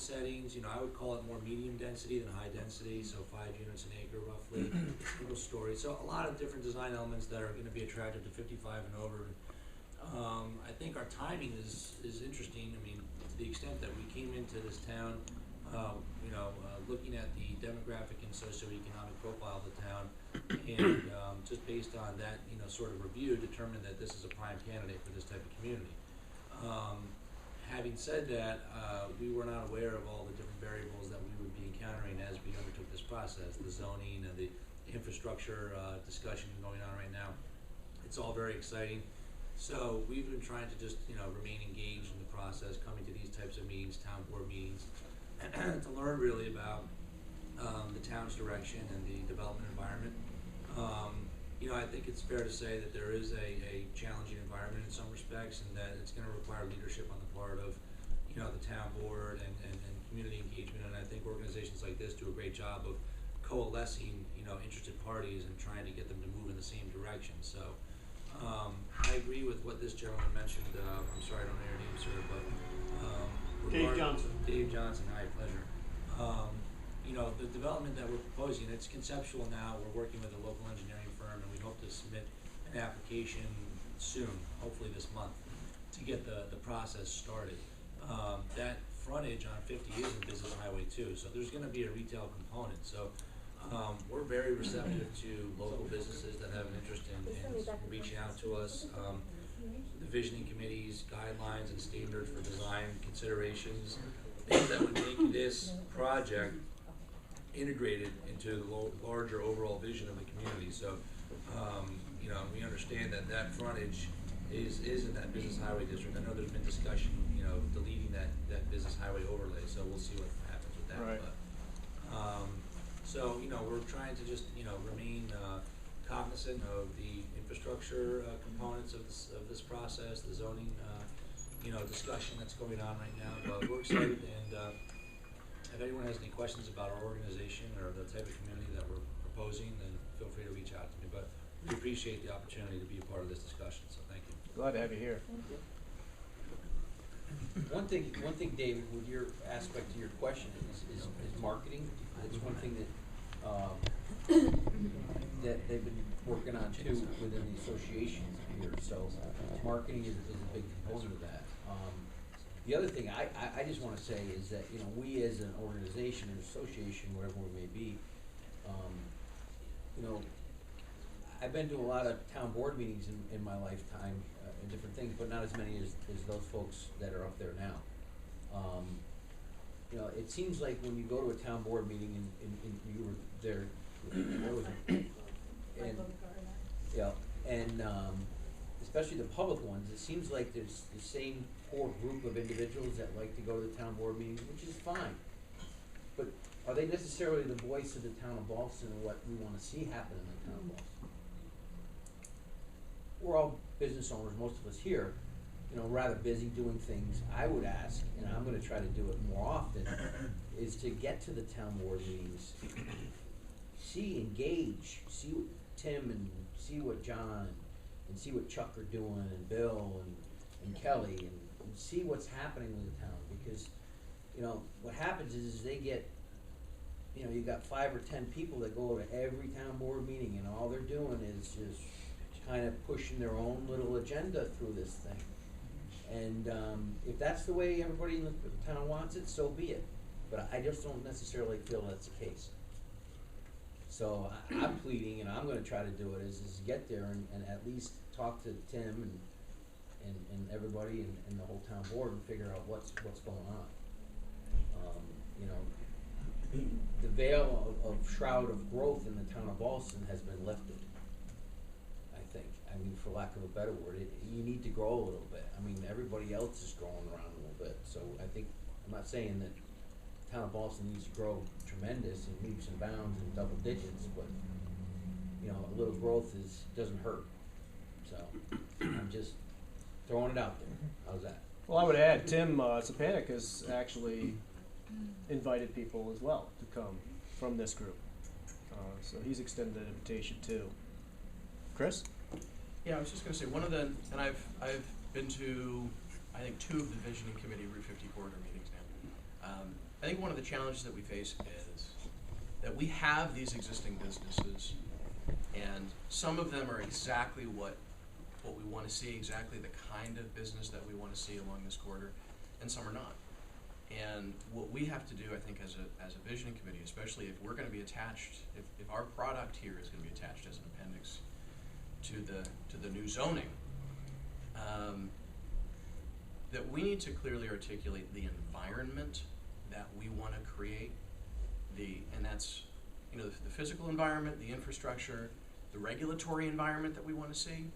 settings, I would call it more medium density than high density, so 5 units an acre roughly, single story. So a lot of different design elements that are gonna be attractive to 55 and over. I think our timing is interesting. I mean, to the extent that we came into this town, looking at the demographic and socioeconomic profile of the town, and just based on that, sort of review, determined that this is a prime candidate for this type of community. Having said that, we were not aware of all the different variables that we would be encountering as we undertook this process, the zoning and the infrastructure discussion going on right now. It's all very exciting. So we've been trying to just, remain engaged in the process, coming to these types of meetings, town board meetings, to learn really about the town's direction and the development environment. I think it's fair to say that there is a challenging environment in some respects, and that it's going to require leadership on the part of, the town board and community engagement. And I think organizations like this do a great job of coalescing, interested parties and trying to get them to move in the same direction. So I agree with what this gentleman mentioned. I'm sorry, I don't know your name, sir, but Dave Johnson. Dave Johnson, hi, pleasure. The development that we're proposing, it's conceptual now. We're working with a local engineering firm, and we hope to submit an application soon, hopefully this month, to get the process started. That frontage on 50 is a business highway too, so there's going to be a retail component. So we're very receptive to local businesses that have an interest in reaching out to us. The visioning committees, guidelines, and standards for design considerations, things that would make this project integrated into the larger overall vision of the community. So, we understand that frontage is in that business highway district. I know there's been discussion, deleting that business highway overlay, so we'll see what happens with that. Right. But, so, we're trying to just, remain cognizant of the infrastructure components of this process, the zoning, discussion that's going on right now. But we're excited, and if anyone has any questions about our organization or the type of community that we're proposing, then feel free to reach out to me. But we appreciate the opportunity to be a part of this discussion, so thank you. Glad to have you here. Thank you. One thing, David, with your aspect to your question is marketing. It's one thing that they've been working on too within the association here. So marketing is a big component of that. The other thing I just want to say is that we as an organization or association, whatever we may be, I've been to a lot of town board meetings in my lifetime and different things, but not as many as those folks that are up there now. It seems like when you go to a town board meeting and you were there, what was it? And especially the public ones, it seems like there's the same core group of individuals that like to go to the town board meetings, which is fine. But are they necessarily the voice of the town of Ballston and what we want to see happen in the town of Ballston? We're all business owners, most of us here, rather busy doing things. I would ask, and I'm going to try to do it more often, is to get to the town board meetings, engage, see what Tim and see what John and see what Chuck are doing, and Bill and Kelly, and see what's happening with the town. Because what happens is they get, you got 5 or 10 people that go to every town board meeting, and all they're doing is just kind of pushing their own little agenda through this thing. And if that's the way everybody in the town wants it, so be it. But I just don't necessarily feel that's the case. So I'm pleading, and I'm going to try to do it, is get there and at least talk to Tim and everybody and the whole town board and figure out what's going on. The veil of shroud of growth in the town of Ballston has been lifted, I think. I mean, for lack of a better word, you need to grow a little bit. I mean, everybody else is growing around a little bit. So I think, I'm not saying that the town of Ballston needs to grow tremendous and leaps and bounds and double digits, but a little growth doesn't hurt. So I'm just throwing it out there. How's that? Well, I would add, Tim Sapanik has actually invited people as well to come from this group. So he's extended an invitation too. Chris? Yeah, I was just going to say and I've been to, I think, 2 of the visioning committee Route 50 corridor meetings now. I think one of the challenges that we face is that we have these existing businesses, and some of them are exactly what we want to see, exactly the kind of business that we want to see along this corridor, and some are not. And what we have to do, I think, as a visioning committee, especially if we're going to be attached, if our product here is going to be attached as an appendix to the new zoning, that we need to clearly articulate the environment that we want to create, and that's, you know, the physical environment, the infrastructure, the regulatory environment that we want to see,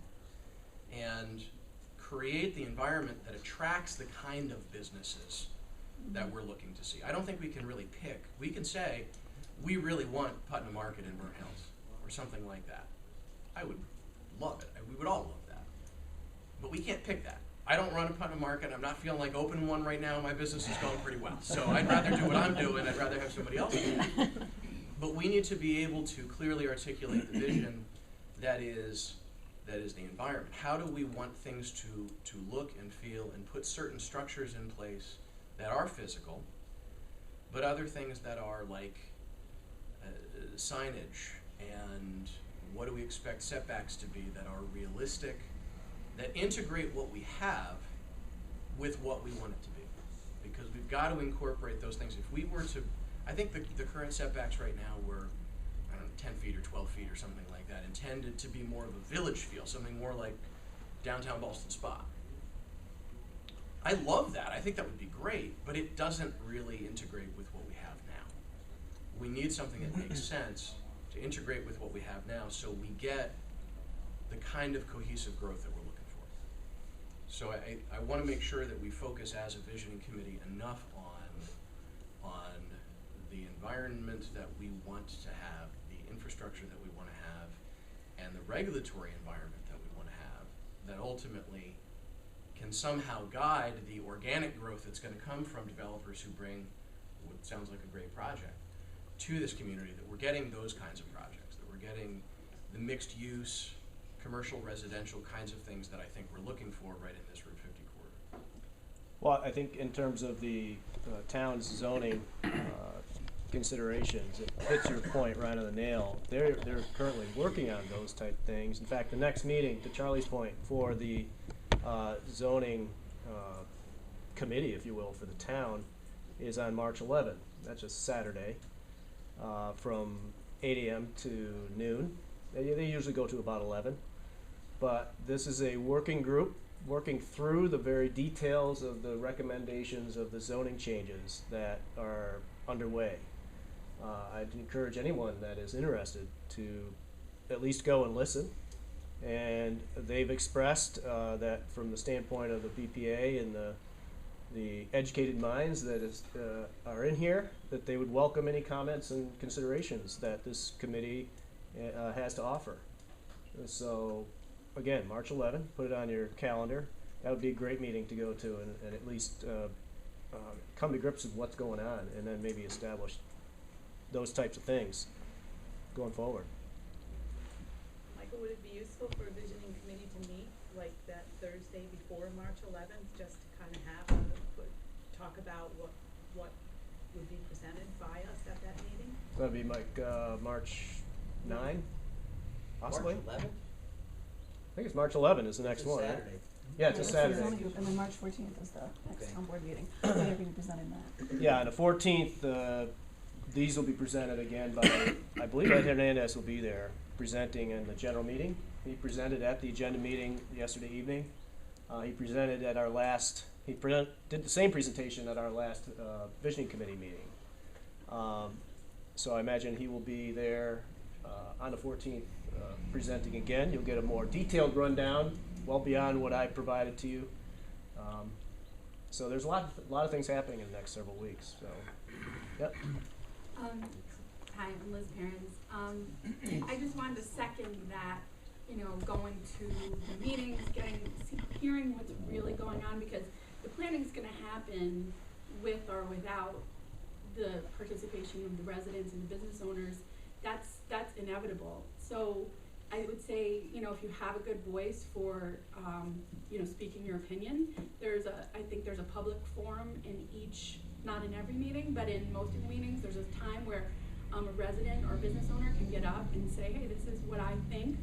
and create the environment that attracts the kind of businesses that we're looking to see. I don't think we can really pick. We can say, we really want Putnam Market in Burnt Hills, or something like that. I would love it. We would all love that. But we can't pick that. I don't run a Putnam Market. I'm not feeling like opening one right now. My business is going pretty well. So I'd rather do what I'm doing. I'd rather have somebody else do it. But we need to be able to clearly articulate the vision that is the environment. How do we want things to look and feel, and put certain structures in place that are physical, but other things that are like signage, and what do we expect setbacks to be that are realistic, that integrate what we have with what we want it to be. Because we've got to incorporate those things. If we were to, I think the current setbacks right now were, I don't know, 10 feet or 12 feet or something like that, intended to be more of a village feel, something more like downtown Ballston Spa. I love that. I think that would be great, but it doesn't really integrate with what we have now. We need something that makes sense to integrate with what we have now, so we get the kind of cohesive growth that we're looking for. So I want to make sure that we focus as a visioning committee enough on the environment that we want to have, the infrastructure that we want to have, and the regulatory environment that we want to have, that ultimately can somehow guide the organic growth that's going to come from developers who bring what sounds like a great project to this community, that we're getting those kinds of projects, that we're getting the mixed use, commercial, residential kinds of things that I think we're looking for right in this Route 50 corridor. Well, I think in terms of the town's zoning considerations, it hits your point right on the nail. They're currently working on those type things. In fact, the next meeting, to Charlie's point, for the zoning committee, if you will, for the town, is on March 11th. That's just Saturday, from 8 a.m. to noon. They usually go to about 11. But this is a working group working through the very details of the recommendations of the zoning changes that are underway. I'd encourage anyone that is interested to at least go and listen. And they've expressed that from the standpoint of the BPA and the educated minds that are in here, that they would welcome any comments and considerations that this committee has to offer. So, again, March 11th, put it on your calendar. That would be a great meeting to go to, and at least come to grips with what's going on, and then maybe establish those types of things going forward. Michael, would it be useful for a visioning committee to meet like that Thursday before March 11th, just to kind of have talk about what would be presented by us at that meeting? That'd be like March 9, possibly. March 11th? I think it's March 11 is the next It's a one. Right? Saturday. Yeah, it's a That's the Saturday. zoning group, and then March 14th is the next Okay. town board meeting. They're going to be presenting that. Yeah, on the 14th, these will be presented again by, I believe Ed Hernandez will be there presenting in the general meeting. He presented at the agenda meeting yesterday evening. He presented at our last, did the same presentation at our last visioning committee meeting. So I imagine he will be there on the 14th presenting again. You'll get a more detailed rundown, well beyond what I provided to you. So there's a lot of things happening in the next several weeks. So, yep. Hi, I'm Liz Perrins. I just wanted to second that, going to the meetings, hearing what's really going on, because the planning's gonna happen with or without the participation of the residents and the business owners. That's inevitable. So I would say, if you have a good voice for, speaking your opinion, I think there's a public forum in each not in every meeting, but in most of the meetings, there's a time where a resident or business owner can get up and say, hey, this is what I think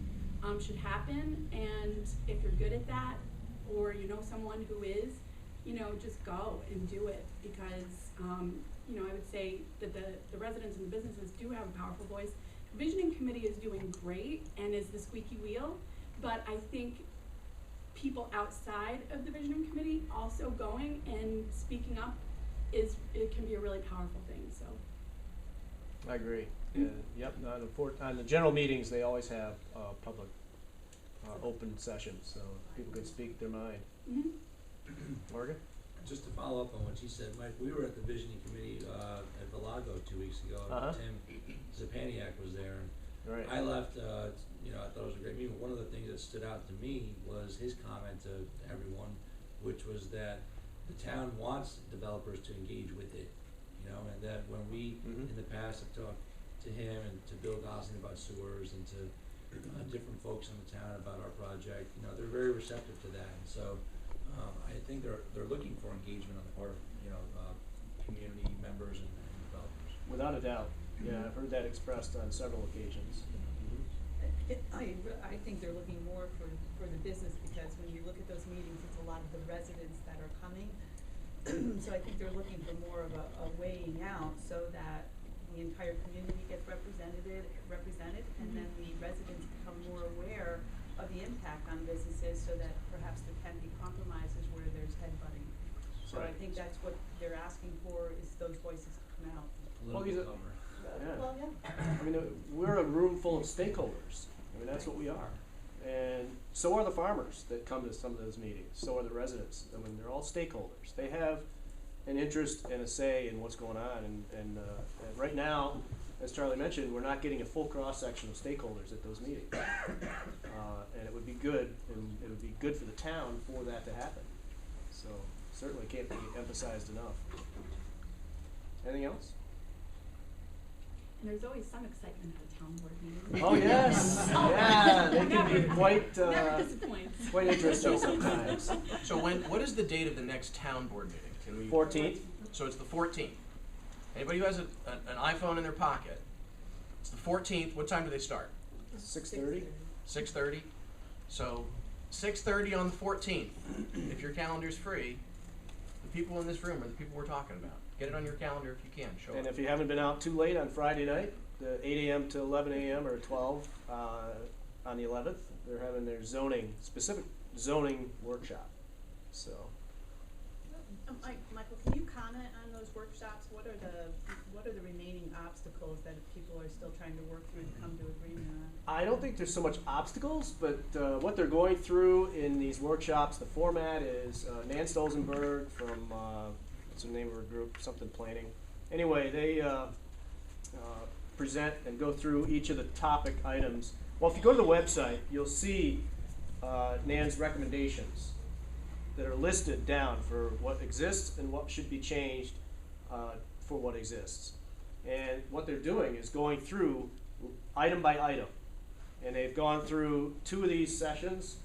should happen, and if you're good at that, or you know someone who is, you know, just go and do it, because you know, I would say that the residents and the businesses do have a powerful voice. The Visioning Committee is doing great and is the squeaky wheel, but I think people outside of the Visioning Committee also going and speaking up it can be a really powerful thing, so. I agree. Yeah, yep, on the general meetings, they always have public open sessions, so people can speak their mind. Mm-hmm. Morgan? Just to follow up on what you said, Mike, we were at the Visioning Committee at Villago 2 weeks ago. Tim Zapaniak was there, and Right. I left, you know, I thought it was a great meeting. One of the things that stood out to me was his comment to everyone, which was that the town wants developers to engage with it, you know, and that when we, in the past, have talked to him and to Bill Gosling about sewers and to different folks in the town about our project, you know, they're very receptive to that. And so I think they're looking for engagement on the part of, you know, community members and developers. Without a doubt. Yeah, I've heard that expressed on several occasions. I think they're looking more for the business, because when you look at those meetings, it's a lot of the residents that are coming. So I think they're looking for more of a weighing out, so that the entire community gets represented, and then the residents become more aware of the impact on businesses, so that perhaps there can be compromises where there's headbutting. So I Right. think that's what they're asking for, is those voices to come out. Well, Political these are- cover. Yeah. Well, yeah. I mean, we're a room full of stakeholders. I mean, that's what we are. And so are the farmers that come to some of those meetings. So are the residents. I mean, they're all stakeholders. They have an interest and a say in what's going on. And right now, as Charlie mentioned, we're not getting a full cross-section of stakeholders at those meetings. And it would be good, and it would be good for the town for that to happen. So certainly can't be emphasized enough. Anything else? And there's always some excitement at a town board meeting. Oh, yes. Yeah, they can be quite, Never disappoints. quite interesting sometimes. So what is the date of the next town board meeting? Can we? 14th. So it's the 14th. Anybody who has an iPhone in their pocket, it's the 14th. What time do they start? 6:30. 6:30. So 6:30 on the 14th. If your calendar's free, the people in this room are the people we're talking about. Get it on your calendar if you can. Show And up. if you haven't been out too late on Friday night, the 8 a.m. to 11 a.m. or 12 on the 11th, they're having their specific zoning workshop. So, Michael, can you comment on those workshops? What are the remaining obstacles that people are still trying to work through and come to agreement on? I don't think there's so much obstacles, but what they're going through in these workshops, the format is Nan Stolzenberg from, what's the name of her group, something planning. Anyway, they present and go through each of the topic items. Well, if you go to the website, you'll see Nan's recommendations that are listed down for what exists and what should be changed for what exists. And what they're doing is going through item by item. And they've gone through 2 of these sessions,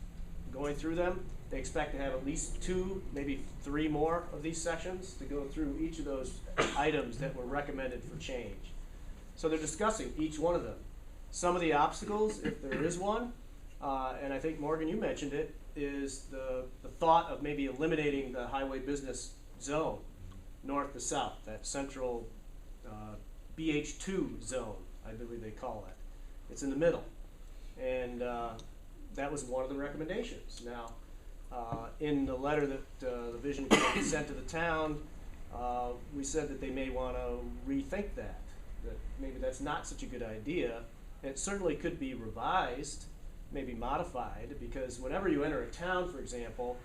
going through them. They expect to have at least 2, maybe 3 more of these sessions to go through each of those items that were recommended for change. So they're discussing each one of them. Some of the obstacles, if there is one, and I think, Morgan, you mentioned it, is the thought of maybe eliminating the highway business zone, north to south, that central BH2 zone, I believe they call it. It's in the middle. And that was one of the recommendations. Now, in the letter that the Vision Committee sent to the town, we said that they may want to rethink that maybe that's not such a good idea. It certainly could be revised, maybe modified, because whenever you enter a town, for example,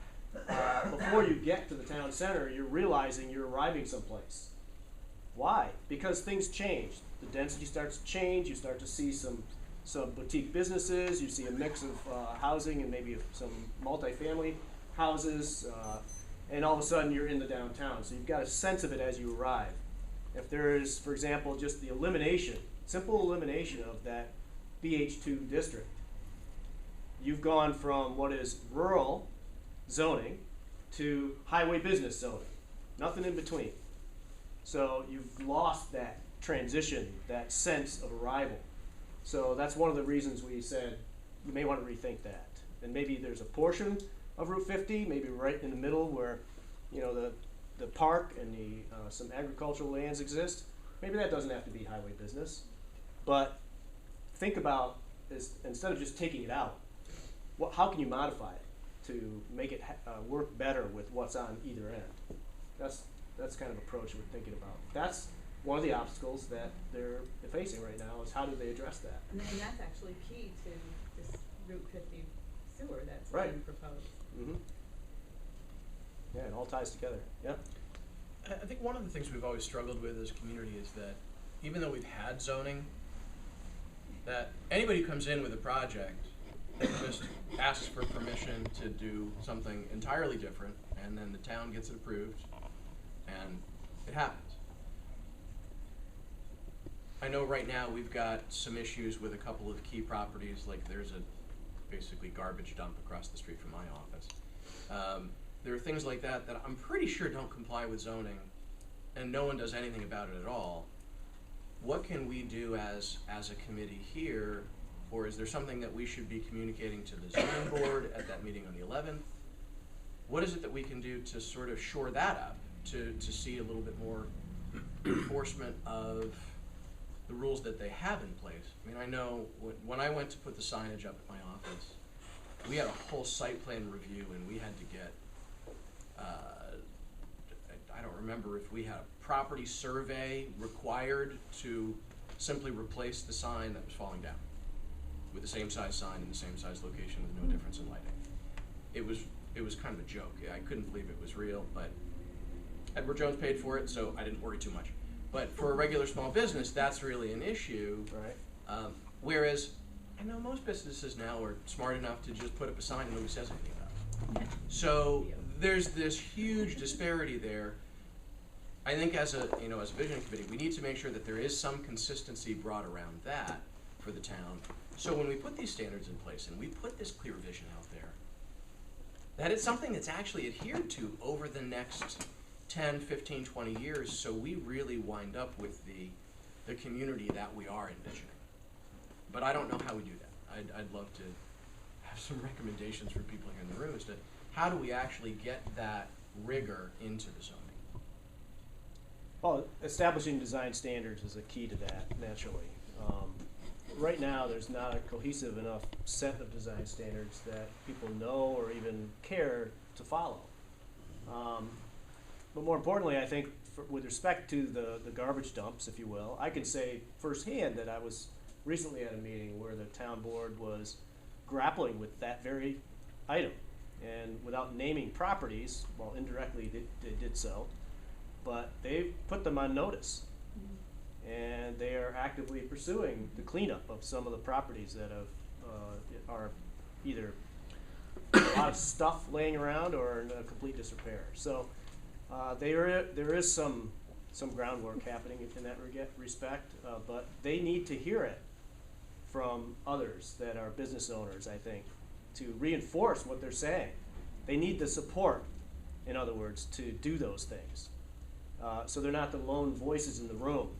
before you get to the town center, you're realizing you're arriving someplace. Why? Because things change. The density starts to change. You start to see some boutique businesses. You see a mix of housing and maybe some multifamily houses, and all of a sudden you're in the downtown. So you've got a sense of it as you arrive. If there is, for example, just the elimination, simple elimination of that BH2 district, you've gone from what is rural zoning to highway business zoning. Nothing in between. So you've lost that transition, that sense of arrival. So that's one of the reasons we said you may want to rethink that. And maybe there's a portion of Route 50, maybe right in the middle where, you know, the park and the some agricultural lands exist. Maybe that doesn't have to be highway business. But think about is instead of just taking it out, how can you modify it to make it work better with what's on either end? That's kind of approach we're thinking about. That's one of the obstacles that they're facing right now is how do they address that? And that's actually key to this Route 50 sewer that's Right. being proposed. Mm-hmm. Yeah, it all ties together. Yeah. I think one of the things we've always struggled with as a community is that even though we've had zoning, that anybody who comes in with a project just asks for permission to do something entirely different, and then the town gets it approved, and it happens. I know right now we've got some issues with a couple of key properties, like there's a basically garbage dump across the street from my office. There are things like that that I'm pretty sure don't comply with zoning, and no one does anything about it at all. What can we do as a committee here, or is there something that we should be communicating to the zoning board at that meeting on the 11th? What is it that we can do to sort of shore that up, to see a little bit more enforcement of the rules that they have in place? I mean, I know when I went to put the signage up at my office, we had a whole site plan review, and we had to get, I don't remember if we had a property survey required to simply replace the sign that was falling down with the same size sign in the same size location with no difference in lighting. It was kind of a joke. I couldn't believe it was real, but Edward Jones paid for it, so I didn't worry too much. But for a regular small business, that's really an issue. Right. Whereas I know most businesses now are smart enough to just put up a sign and nobody says anything about it. So there's this huge disparity there. I think as a vision committee, we need to make sure that there is some consistency brought around that for the town. So when we put these standards in place and we put this clear vision out there, that it's something that's actually adhered to over the next 10, 15, 20 years, so we really wind up with the community that we are envisioning. But I don't know how we do that. I'd love to have some recommendations for people here in the room as to how do we actually get that rigor into the zoning. Well, establishing design standards is a key to that, naturally. Right now, there's not a cohesive enough set of design standards that people know or even care to follow. But more importantly, I think with respect to the garbage dumps, if you will, I can say firsthand that I was recently at a meeting where the town board was grappling with that very item. And without naming properties, well, indirectly they did so, but they've put them on notice. And they are actively pursuing the cleanup of some of the properties that are either a lot of stuff laying around or in a complete disrepair. So there is some groundwork happening in that respect, but they need to hear it from others that are business owners, I think, to reinforce what they're saying. They need the support, in other words, to do those things. So they're not the lone voices in the room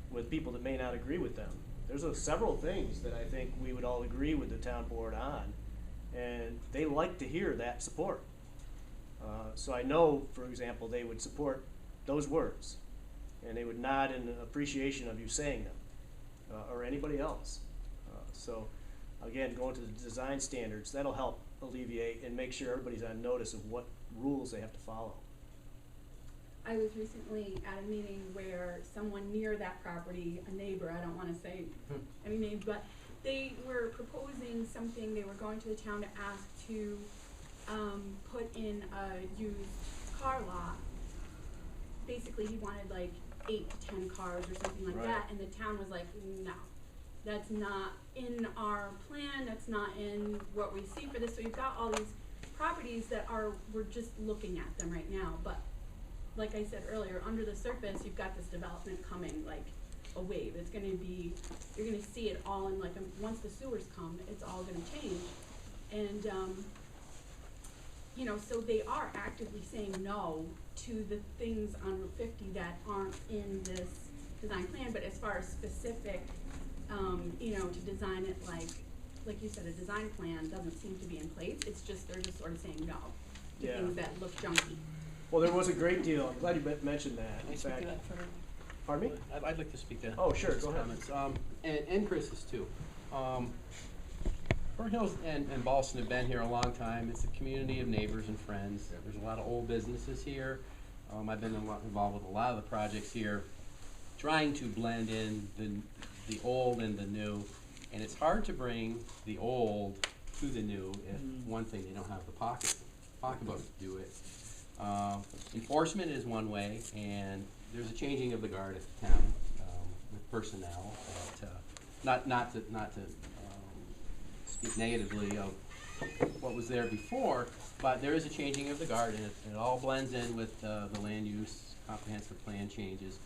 with people that may not agree with them. There's several things that I think we would all agree with the town board on, and they like to hear that support. So I know, for example, they would support those words, and they would nod in appreciation of you saying them, or anybody else. So again, going to the design standards, that'll help alleviate and make sure everybody's on notice of what rules they have to follow. I was recently at a meeting where someone near that property, a neighbor, I don't want to say any names, but they were proposing something. They were going to the town to ask to put in a used car lot. Basically, he wanted like 8 to 10 cars or something like Right. that, and the town was like, no, that's not in our plan, that's not in what we see for this. So you've got all these properties that we're just looking at them right now, but like I said earlier, under the surface, you've got this development coming like a wave. It's gonna be, you're gonna see it all in like, once the sewers come, it's all gonna change. And you know, so they are actively saying no to the things on Route 50 that aren't in this design plan, but as far as specific, you know, to design it like you said, a design plan doesn't seem to be in place. It's just, they're just sort of saying no to Yeah. things that look junky. Well, there was a great deal, I'm glad you mentioned that, in fact. Pardon me? I'd like to speak to Oh, sure, Chris's go ahead. comments. And Chris's too. Burnt Hills and Ballston have been here a long time. It's a community of neighbors and friends. There's a lot of old businesses here. I've been involved with a lot of the projects here, trying to blend in the old and the new. And it's hard to bring the old to the new if, one thing, they don't have the pocketbook to do it. Enforcement is one way, and there's a changing of the guard at the town with personnel. Not to speak negatively of what was there before, but there is a changing of the guard, and it all blends in with the land use comprehensive plan changes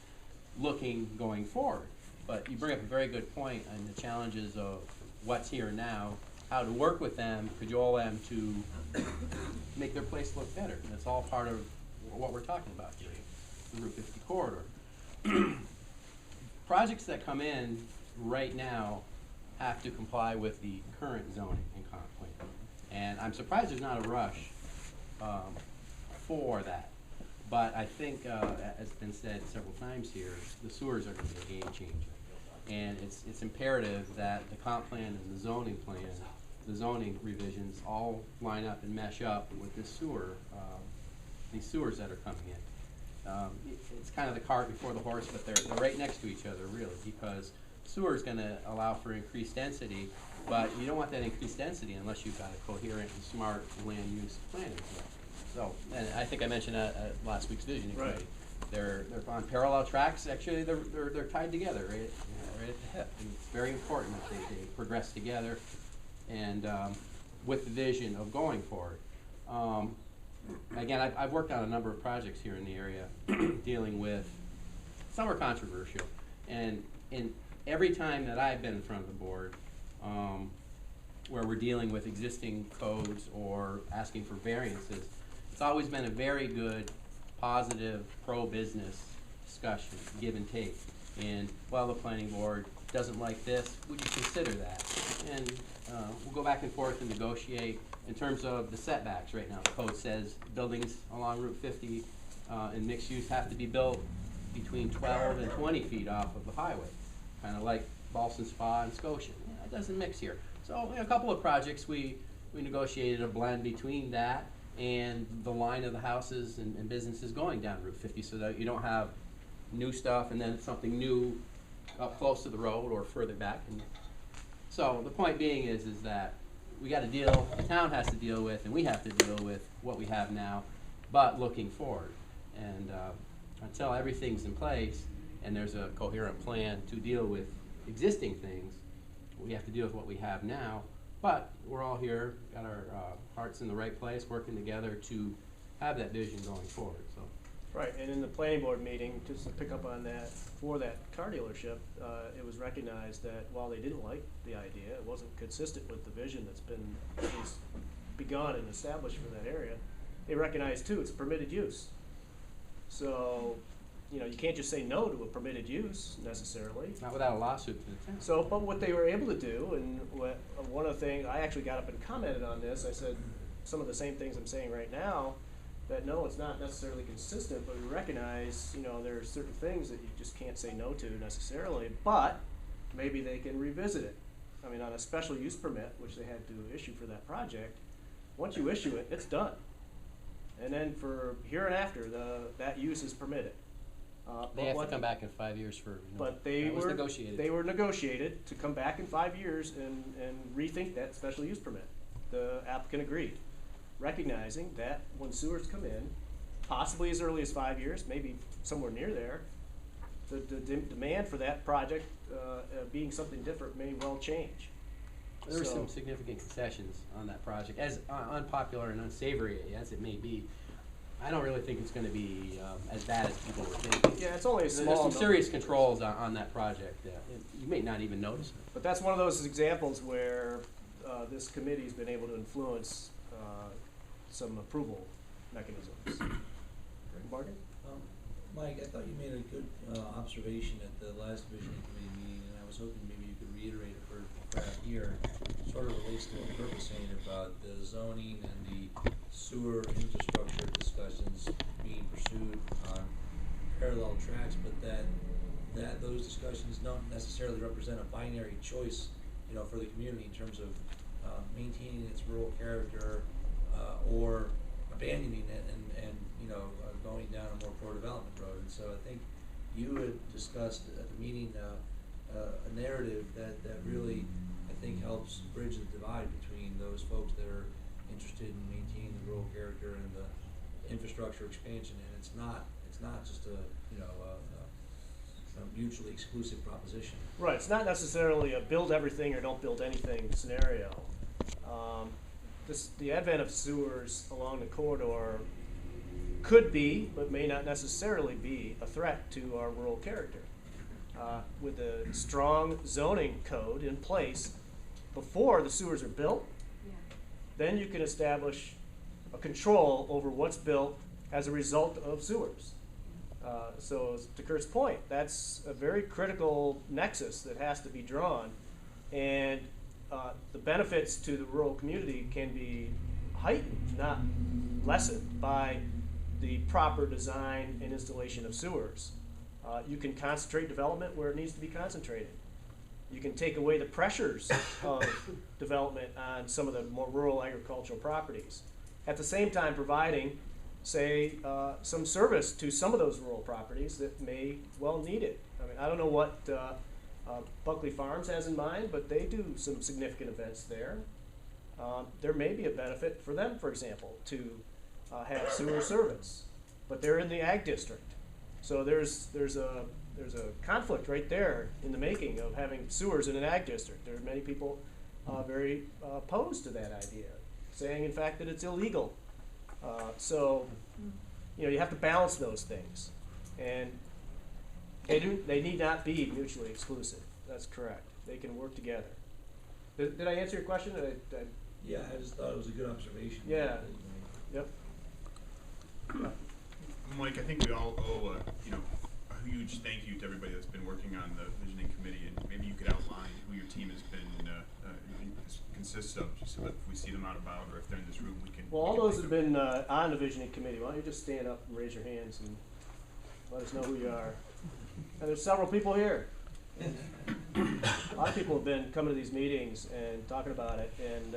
going forward. But you bring up a very good point on the challenges of what's here now, how to work with them, cajole them to make their place look better. And it's all part of what we're talking about here, the Route 50 corridor. Projects that come in right now have to comply with the current zoning and comp plan. And I'm surprised there's not a rush for that. But I think, as has been said several times here, the sewers are going to be a game changer. And it's imperative that the comp plan and the zoning plan, the zoning revisions all line up and mesh up with this these sewers that are coming in. It's kind of the cart before the horse, but they're right next to each other, really, because sewer is going to allow for increased density, but you don't want that increased density unless you've got a coherent and smart land use planning. So, and I think I mentioned at last week's visioning committee. They're on parallel tracks. Actually, they're tied together right at the hip, and it's very important that they progress together, and with the vision of going forward. Again, I've worked on a number of projects here in the area dealing with, some are controversial, and every time that I've been in front of the board, where we're dealing with existing codes or asking for variances, it's always been a very good, positive, pro-business discussion, give and take. And while the planning board doesn't like this, would you consider that? And we'll go back and forth and negotiate. In terms of the setbacks right now, the code says buildings along Route 50 and mixed use have to be built between 12 and 20 feet off of the highway, kind of like Ballston Spa and Scotian. Yeah, it doesn't mix here. So a couple of projects we negotiated a blend between that and the line of the houses and businesses going down Route 50, so that you don't have new stuff and then something new up close to the road or further back. And so the point being is that we got to deal, the town has to deal with, and we have to deal with what we have now, but looking forward. And until everything's in place and there's a coherent plan to deal with existing things, we have to deal with what we have now. But we're all here, got our hearts in the right place, working together to have that vision going forward. So. Right, and in the planning board meeting, just to pick up on that, for that car dealership, it was recognized that while they didn't like the idea, it wasn't consistent with the vision that's been at least begun and established for that area. They recognized too, it's a permitted use. So, you know, you can't just say no to a permitted use necessarily. Not without a lawsuit to the town. So, but what they were able to do, and one of the things, I actually got up and commented on this, I said some of the same things I'm saying right now, that no, it's not necessarily consistent, but we recognize, you know, there are certain things that you just can't say no to necessarily, but maybe they can revisit it. I mean, on a special use permit, which they had to issue for that project, once you issue it, it's done. And then for here and after, that use is permitted. They have to come back in 5 years for, but that was negotiated. They were negotiated to come back in 5 years and rethink that special use permit. The applicant agreed, recognizing that when sewers come in, possibly as early as 5 years, maybe somewhere near there, the demand for that project being something different may well change. There were some significant concessions on that project, as unpopular and unsavory as it may be. I don't really think it's going to be as bad as people were thinking. Yeah, it's only a small There's some number. serious controls on that project. You may not even notice it. But that's one of those examples where this committee's been able to influence some approval mechanisms. Martin? Mike, I thought you made a good observation at the last visioning committee meeting, and I was hoping maybe you could reiterate it for here. Sort of relates to what Kurt was saying about the zoning and the sewer infrastructure discussions being pursued on parallel tracks, but that those discussions don't necessarily represent a binary choice, you know, for the community in terms of maintaining its rural character or abandoning it and you know, going down a more pro-development road. And so I think you had discussed at the meeting a narrative that really, I think, helps bridge the divide between those folks that are interested in maintaining the rural character and the infrastructure expansion. And it's not just a, you know, a mutually exclusive proposition. Right, it's not necessarily a build everything or don't build anything scenario. The advent of sewers along the corridor could be, but may not necessarily be, a threat to our rural character. With a strong zoning code in place before the sewers are built, then you can establish a control over what's built as a result of sewers. So to Kurt's point, that's a very critical nexus that has to be drawn, and the benefits to the rural community can be heightened, not lessened, by the proper design and installation of sewers. You can concentrate development where it needs to be concentrated. You can take away the pressures of development on some of the more rural agricultural properties. At the same time providing, say, some service to some of those rural properties that may well need it. I mean, I don't know what Buckley Farms has in mind, but they do some significant events there. There may be a benefit for them, for example, to have sewer service, but they're in the ag district. So there's a conflict right there in the making of having sewers in an ag district. There are many people very opposed to that idea, saying in fact that it's illegal. So you know, you have to balance those things, and they need not be mutually exclusive. That's correct. They can work together. Did I answer your question? Yeah, I just thought it was a good observation. Yeah. Yep. Mike, I think we all owe a huge thank you to everybody that's been working on the visioning committee, and maybe you could outline who your team has been consists of, just so that if we see them out about or if they're in this room, we can. Well, all those have been on the visioning committee. Why don't you just stand up and raise your hands and let us know who you are? And there's several people here. A lot of people have been coming to these meetings and talking about it, and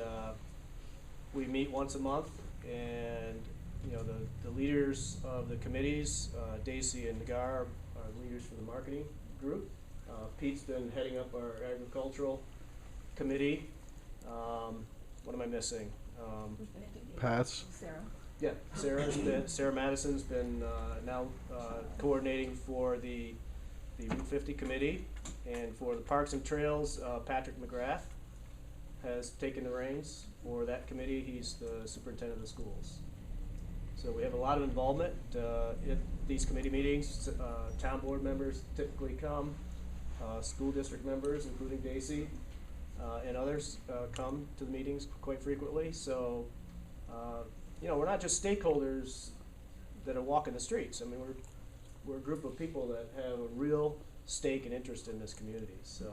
we meet once a month, and you know, the leaders of the committees, Daisy and Nagar, are leaders for the marketing group. Pete's been heading up our agricultural committee. What am I missing? Pass. Sarah. Yeah, Sarah Madison's been now coordinating for the Route 50 committee, and for the Parks and Trails, Patrick McGrath has taken the reins for that committee. He's the superintendent of the schools. So we have a lot of involvement at these committee meetings. Town board members typically come, school district members, including Daisy, and others come to the meetings quite frequently. So, you know, we're not just stakeholders that are walking the streets. I mean, we're a group of people that have a real stake and interest in this community. So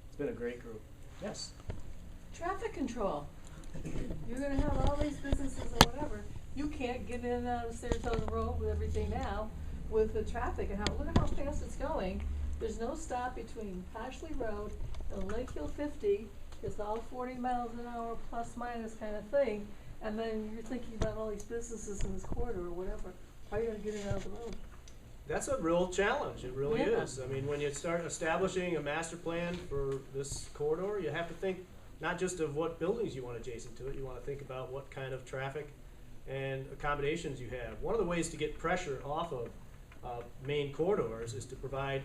it's been a great group. Yes? Traffic control. You're gonna have all these businesses or whatever. You can't get in and out of Saratoga Road with everything now with the traffic and look at how fast it's going. There's no stop between Pashley Road and Lakehill 50. It's all 40 miles an hour plus minus kind of thing. And then you're thinking about all these businesses in this corridor or whatever. How are you gonna get in and out of the road? That's a real challenge. It really Yeah. is. I mean, when you start establishing a master plan for this corridor, you have to think not just of what buildings you want adjacent to it. You want to think about what kind of traffic and accommodations you have. One of the ways to get pressure off of main corridors is to provide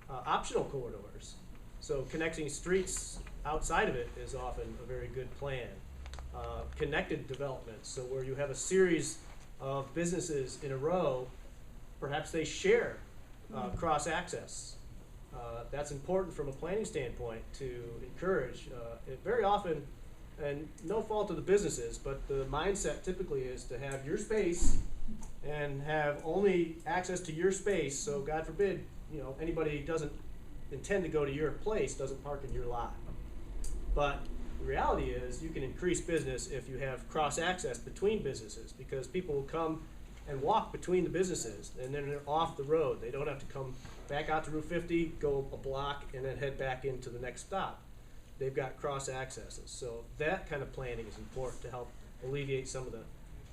optional corridors. So connecting streets outside of it is often a very good plan. Connected developments, so where you have a series of businesses in a row, perhaps they share cross access. That's important from a planning standpoint to encourage. Very often and no fault of the businesses, but the mindset typically is to have your space and have only access to your space, so God forbid, anybody doesn't intend to go to your place doesn't park in your lot. But the reality is you can increase business if you have cross access between businesses, because people will come and walk between the businesses and then they're off the road. They don't have to come back out to Route 50, go a block, and then head back into the next stop. They've got cross accesses. So that kind of planning is important to help alleviate some of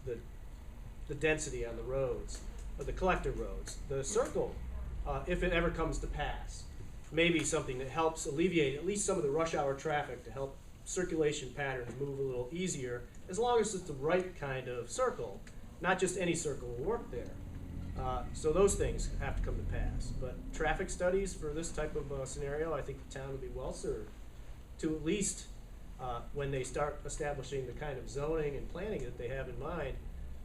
the density on the roads, or the collector roads. The circle, if it ever comes to pass, may be something that helps alleviate at least some of the rush hour traffic to help circulation patterns move a little easier, as long as it's the right kind of circle. Not just any circle will work there. So those things have to come to pass. But traffic studies for this type of scenario, I think the town would be well served to at least, when they start establishing the kind of zoning and planning that they have in mind,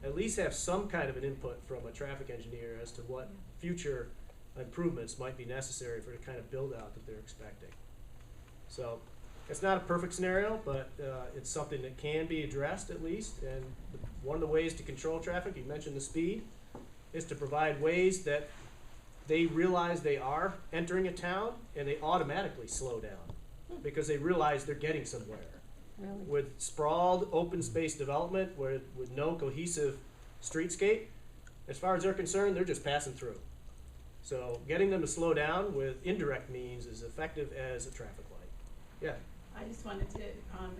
at least have some kind of an input from a traffic engineer as to what future improvements might be necessary for the kind of build out that they're expecting. So it's not a perfect scenario, but it's something that can be addressed at least. And one of the ways to control traffic, you mentioned the speed, is to provide ways that they realize they are entering a town and they automatically slow down because they realize they're getting somewhere. Really? With sprawled open space development with no cohesive streetscape, as far as they're concerned, they're just passing through. So getting them to slow down with indirect means is effective as a traffic light. Yeah. I just wanted to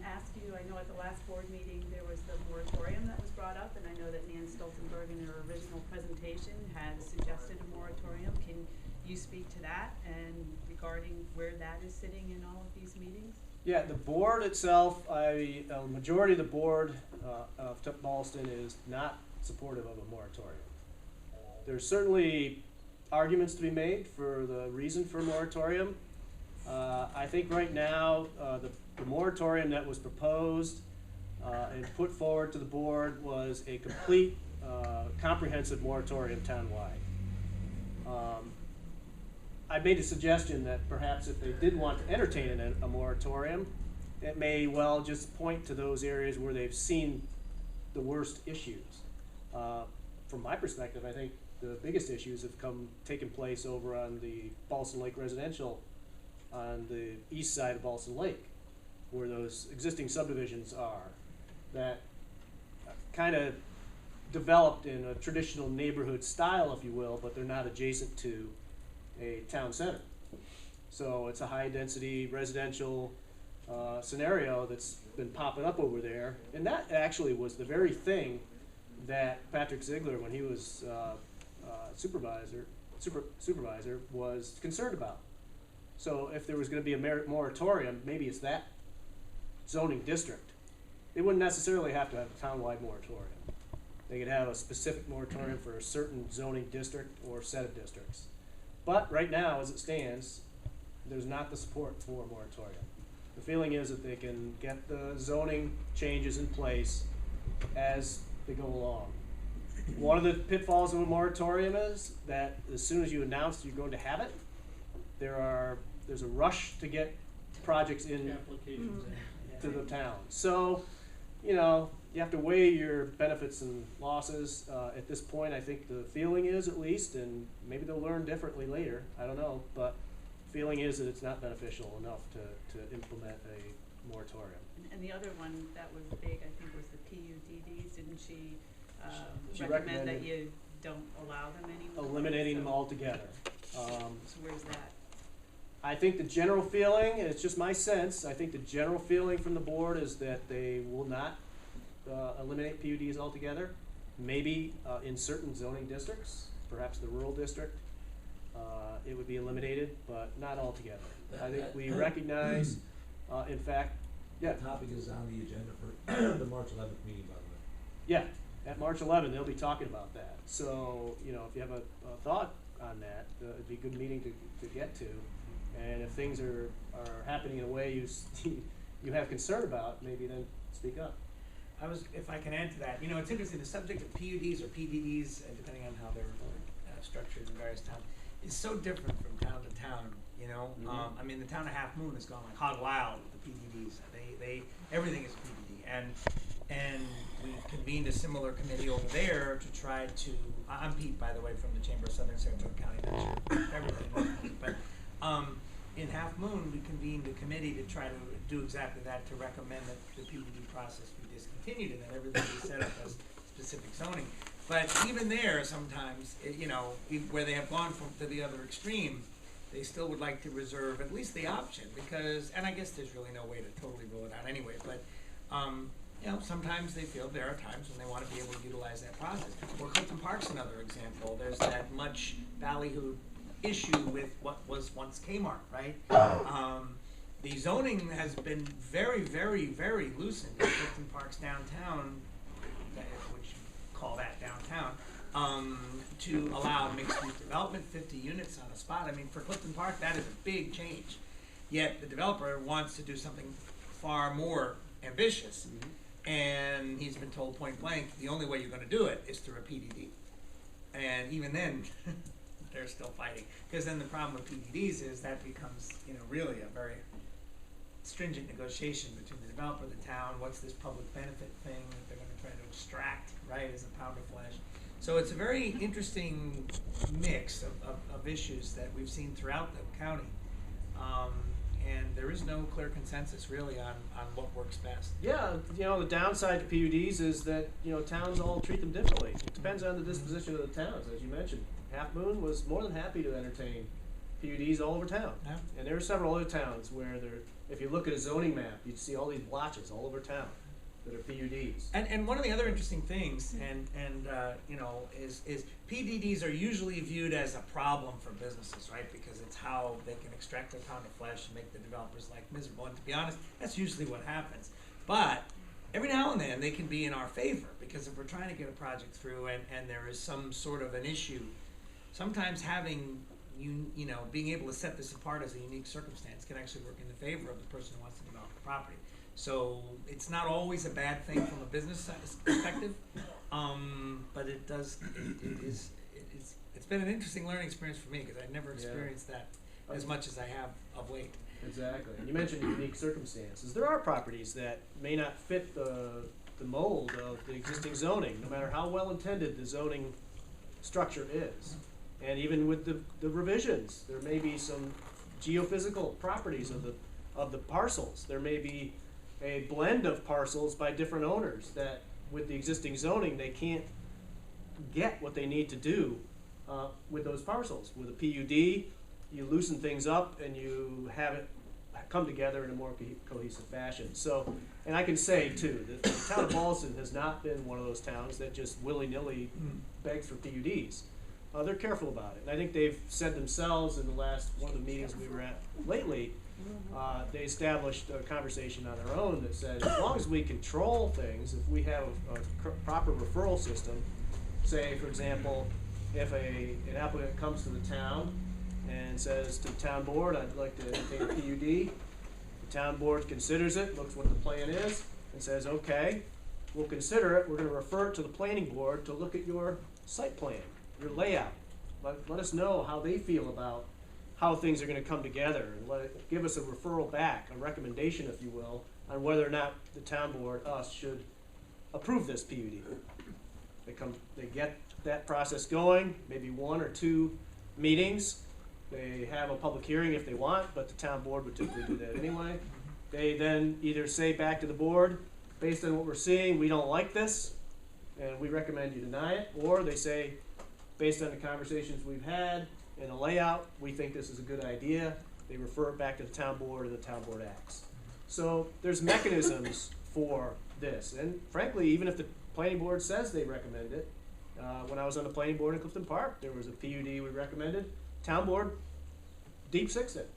ask you, I know at the last board meeting there was the moratorium that was brought up, and I know that Nan Stoltenberg in her original presentation had suggested a moratorium. Can you speak to that and regarding where that is sitting in all of these meetings? Yeah, the board itself, a majority of the board of Ballston is not supportive of a moratorium. There's certainly arguments to be made for the reason for a moratorium. I think right now the moratorium that was proposed and put forward to the board was a complete comprehensive moratorium townwide. I made a suggestion that perhaps if they did want to entertain a moratorium, it may well just point to those areas where they've seen the worst issues. From my perspective, I think the biggest issues have taken place over on the Ballston Lake residential on the east side of Ballston Lake, where those existing subdivisions are, that kind of developed in a traditional neighborhood style, if you will, but they're not adjacent to a town center. So it's a high density residential scenario that's been popping up over there, and that actually was the very thing that Patrick Ziegler, when he was supervisor, was concerned about. So if there was going to be a moratorium, maybe it's that zoning district. They wouldn't necessarily have to have a townwide moratorium. They could have a specific moratorium for a certain zoning district or set of districts. But right now, as it stands, there's not the support for a moratorium. The feeling is that they can get the zoning changes in place as they go along. One of the pitfalls of a moratorium is that as soon as you announce you're going to have it, there's a rush to get projects in to the town. So, you have to weigh your benefits and losses. At this point, I think the feeling is, at least, and maybe they'll learn differently later, I don't know, but the feeling is that it's not beneficial enough to implement a moratorium. And the other one that was big, I think, was the PUDDs. Didn't she She recommend that recommended you don't allow them anymore? eliminating them altogether. So where's that? I think the general feeling, and it's just my sense, I think the general feeling from the board is that they will not eliminate PUDs altogether. Maybe in certain zoning districts, perhaps the rural district, it would be eliminated, but not altogether. I think we recognize, in fact, yeah. The topic is on the agenda for the March 11th meeting, by the way. Yeah, at March 11th, they'll be talking about that. So, if you have a thought on that, it'd be a good meeting to get to. And if things are happening in a way you have concern about, maybe then speak up. If I can add to that, it's interesting, the subject of PUDs or PDDs, depending on how they're structured in various towns, is so different from town to town, Mm-hmm. I mean, the town of Half Moon has gone like hog wild with the PDDs. Everything is a and we convened a similar committee over there to try to, I'm Pete, by the way, from the Chamber of Southern Saratoga County, not sure if everybody knows Pete, but, in Half Moon, we convened a committee to try to do exactly that, to recommend that the PDD process be discontinued and that everything be set up as specific zoning. But even there, sometimes, where they have gone to the other extreme, they still would like to reserve at least the option, because, and I guess there's really no way to totally rule it out anyway, but, sometimes they feel there are times when they want to be able to utilize that process. Or Clifton Park's another example. There's that much ballyhooed issue with what was once Kmart, right? The zoning has been very, very, very loosened in Clifton Park's downtown, which you call that downtown, to allow mixed-use development, 50 units on a spot. I mean, for Clifton Park, that is a big change. Yet the developer wants to do something far more ambitious, and he's been told point blank, the only way you're going to do it is through a PDD. And even then, they're still fighting, because then the problem with PDDs is that becomes, really a very stringent negotiation between the developer, the town. What's this public benefit thing that they're going to try to extract, right, as a pound of flesh? So it's a very interesting mix of issues that we've seen throughout the county, and there is no clear consensus really on what works best. Yeah, the downside to PUDs is that, towns all treat them differently. It depends on the disposition of the towns, as you mentioned. Half Moon was more than happy to entertain PUDs all over town. Yeah. And there are several other towns where if you look at a zoning map, you'd see all these blotches all over town that are PUDs. And one of the other interesting things, is PDDs are usually viewed as a problem for businesses, right? Because it's how they can extract their pound of flesh and make the developers' life miserable. And to be honest, that's usually what happens. But every now and then they can be in our favor, because if we're trying to get a project through and there is some sort of an issue, sometimes having being able to set this apart as a unique circumstance can actually work in the favor of the person who wants to develop the property. So it's not always a bad thing from a business perspective, but it's been an interesting learning experience for me, because I've never experienced that as much as I have of late. Exactly. And you mentioned unique circumstances. There are properties that may not fit the mold of the existing zoning, no matter how well intended the zoning structure is. And even with the revisions, there may be some geophysical properties of the parcels. There may be a blend of parcels by different owners that, with the existing zoning, they can't get what they need to do with those parcels. With a PUD, you loosen things up and you have it come together in a more cohesive fashion. So, and I can say too, that the town of Ballston has not been one of those towns that just willy-nilly begs for PUDs. They're careful about it. And I think they've said themselves in the last one of the meetings we were at lately, they established a conversation on their own that said, as long as we control things, if we have a proper referral system, say, for example, if an applicant comes to the town and says to the town board, I'd like to entertain a PUD, the town board considers it, looks what the plan is, and says, okay, we'll consider it. We're going to refer it to the planning board to look at your site plan, your layout. Let us know how they feel about how things are going to come together, and give us a referral back, a recommendation, if you will, on whether or not the town board, us, should approve this PUD. They get that process going, maybe 1 or 2 meetings. They have a public hearing if they want, but the town board would typically do that anyway. They then either say back to the board, based on what we're seeing, we don't like this, and we recommend you deny it, or they say, based on the conversations we've had and the layout, we think this is a good idea. They refer it back to the town board, and the town board acts. So there's mechanisms for this, and frankly, even if the planning board says they recommend it, when I was on the planning board in Clifton Park, there was a PUD we recommended. Town board deep sixed it.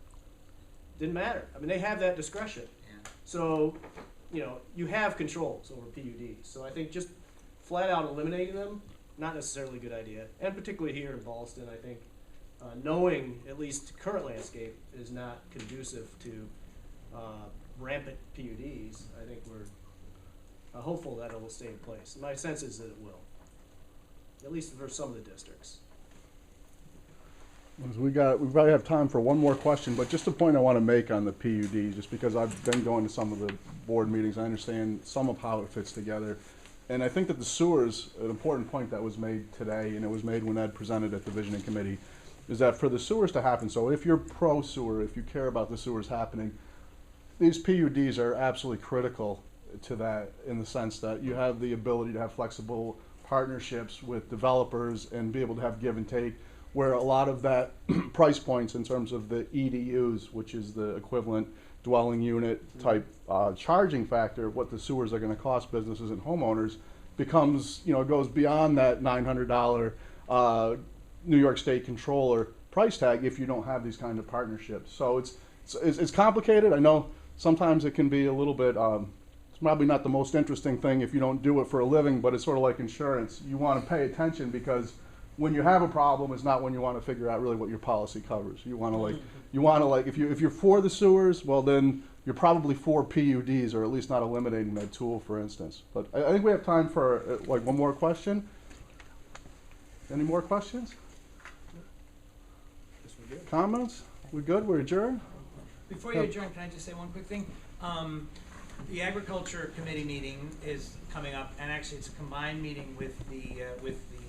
Didn't matter. I mean, they have that discretion. Yeah. So, you have controls over PUDs. So I think just flat out eliminating them, not necessarily a good idea. And particularly here in Ballston, I think knowing at least current landscape is not conducive to rampant PUDs. I think we're hopeful that it will stay in place. My sense is that it will, at least for some of the districts. We probably have time for one more question, but just a point I want to make on the PUD, just because I've been going to some of the board meetings, I understand some of how it fits together. And I think that the sewers, an important point that was made today, and it was made when Ed presented at the visioning committee, is that for the sewers to happen, so if you're pro-sewer, if you care about the sewers happening, these PUDs are absolutely critical to that, in the sense that you have the ability to have flexible partnerships with developers and be able to have give and take, where a lot of that price points in terms of the EDUs, which is the equivalent dwelling unit type charging factor, what the sewers are going to cost businesses and homeowners, becomes, goes beyond that $900 New York State controller price tag if you don't have these kind of partnerships. So it's complicated. I know sometimes it can be a little bit, it's probably not the most interesting thing if you don't do it for a living, but it's sort of like insurance. You want to pay attention, because when you have a problem, it's not when you want to figure out really what your policy covers. You want to if you're for the sewers, well then you're probably for PUDs, or at least not eliminating that tool, for instance. But I think we have time for one more question. Any more questions? Comments? We good? We're adjourned? Before you adjourn, can I just say one quick thing? The Agriculture Committee meeting is coming up, and actually it's a combined meeting with the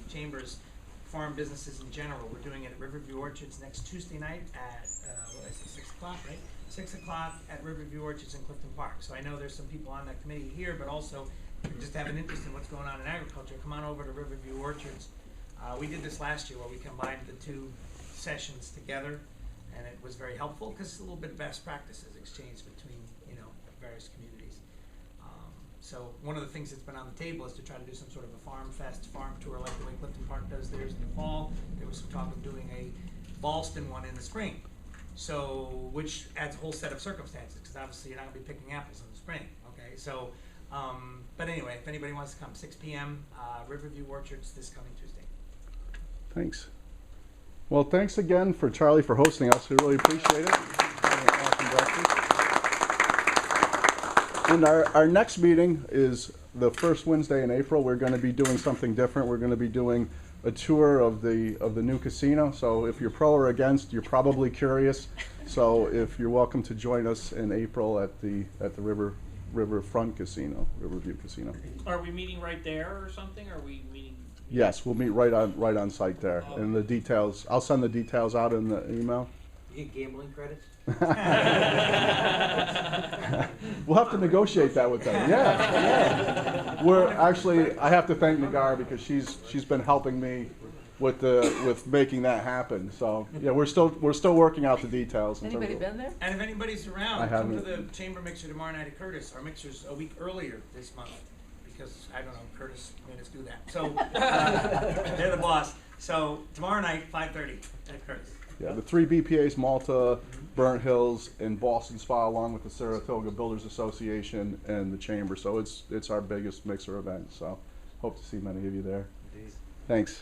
Chamber's farm businesses in general. We're doing it at Riverview Orchards next Tuesday night at, 6 o'clock, right? 6 o'clock at Riverview Orchards in Clifton Park. So I know there's some people on that committee here, but also if you just have an interest in what's going on in agriculture, come on over to Riverview Orchards. We did this last year where we combined the two sessions together, and it was very helpful because it's a little bit of best practices exchanged between various communities. So one of the things that's been on the table is to try to do some sort of a farm fest, farm tour, like the way Clifton Park does theirs in the fall. There was some talk of doing a Ballston one in the spring, so which adds a whole set of circumstances, because obviously you're not going to be picking apples in the spring. Okay, so but anyway, if anybody wants to come, 6 p.m. Riverview Orchards this coming Tuesday. Thanks. Well, thanks again for Charlie for hosting us. We really appreciate it. Awesome breakfast. And our next meeting is the first Wednesday in April. We're going to be doing something different. We're going to be doing a tour of the new casino. So if you're pro or against, you're probably curious. So if you're welcome to join us in April at the Riverfront Casino, Riverview Casino. Are we meeting right there or something? Are we meeting? Yes, we'll meet right on site there. And the details, I'll send the details out in the email. You get gambling credits? We'll have to negotiate that with them. Yeah. We're actually, I have to thank Nagar, because she's been helping me with making that happen. So yeah, we're still working out the details. Anybody been there? And if anybody's around, come to the Chamber Mixer tomorrow night at Curtis. Our mixer's a week earlier this month, because I don't know, Curtis made us do that. So they're the boss. So tomorrow night, 5:30 at Curtis. Yeah, the 3 BPAs, Malta, Burnt Hills, and Ballston Spa, along with the Saratoga Builders Association and the Chamber. So it's our biggest mixer event. So hope to see many of you there. Indeed. Thanks.